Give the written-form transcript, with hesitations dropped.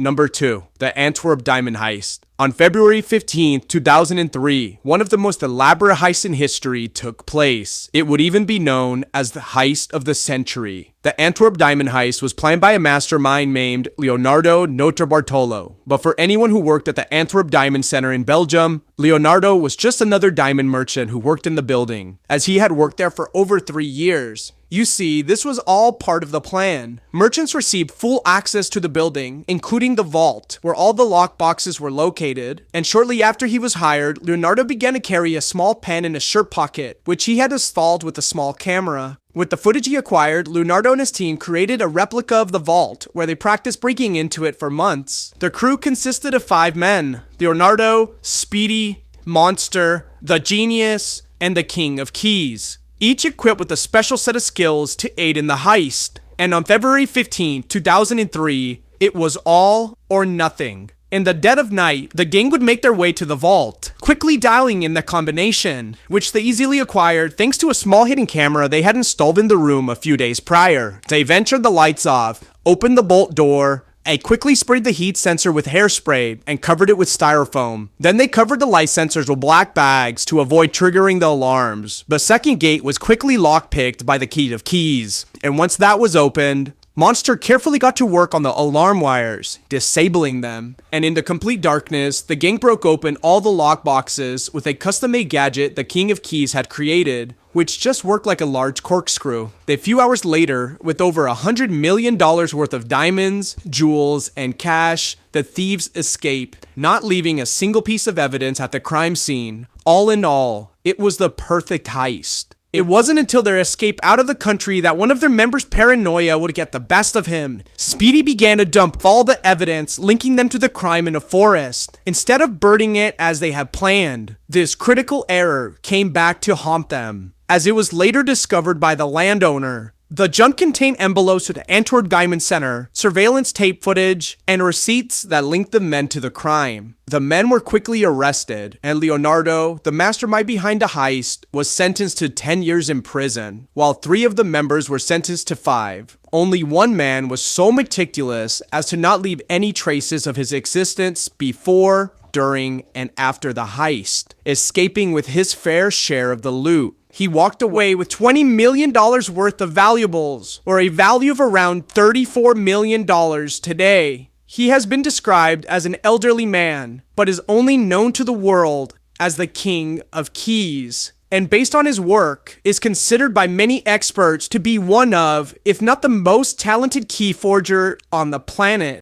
Number 2. The Antwerp Diamond Heist. On February 15, 2003, one of the most elaborate heists in history took place. It would even be known as the heist of the century. The Antwerp Diamond Heist was planned by a mastermind named Leonardo Notarbartolo. But for anyone who worked at the Antwerp Diamond Center in Belgium, Leonardo was just another diamond merchant who worked in the building, as he had worked there for over 3 years. You see, this was all part of the plan. Merchants received full access to the building, including the vault, where all the lockboxes were located, and shortly after he was hired, Leonardo began to carry a small pen in his shirt pocket, which he had installed with a small camera. With the footage he acquired, Leonardo and his team created a replica of the vault, where they practiced breaking into it for months. Their crew consisted of 5 men: Leonardo, Speedy, Monster, the Genius, and the King of Keys, each equipped with a special set of skills to aid in the heist. And on February 15, 2003, it was all or nothing. In the dead of night, the gang would make their way to the vault, quickly dialing in the combination, which they easily acquired thanks to a small hidden camera they had installed in the room a few days prior. They ventured the lights off, opened the bolt door, and quickly sprayed the heat sensor with hairspray and covered it with styrofoam. Then they covered the light sensors with black bags to avoid triggering the alarms. The second gate was quickly lockpicked by the King of Keys, and once that was opened, Monster carefully got to work on the alarm wires, disabling them. And in the complete darkness, the gang broke open all the lockboxes with a custom-made gadget the King of Keys had created, which just worked like a large corkscrew. A few hours later, with over $100 million worth of diamonds, jewels, and cash, the thieves escaped, not leaving a single piece of evidence at the crime scene. All in all, it was the perfect heist. It wasn't until their escape out of the country that one of their members' paranoia would get the best of him. Speedy began to dump all the evidence linking them to the crime in a forest, instead of burning it as they had planned. This critical error came back to haunt them, as it was later discovered by the landowner. The junk contained envelopes to the Antwerp Diamond Center, surveillance tape footage, and receipts that linked the men to the crime. The men were quickly arrested, and Leonardo, the mastermind behind the heist, was sentenced to 10 years in prison, while 3 of the members were sentenced to 5. Only one man was so meticulous as to not leave any traces of his existence before, during, and after the heist, escaping with his fair share of the loot. He walked away with $20 million worth of valuables, or a value of around $34 million today. He has been described as an elderly man, but is only known to the world as the King of Keys, and based on his work, is considered by many experts to be one of, if not the most talented key forger on the planet.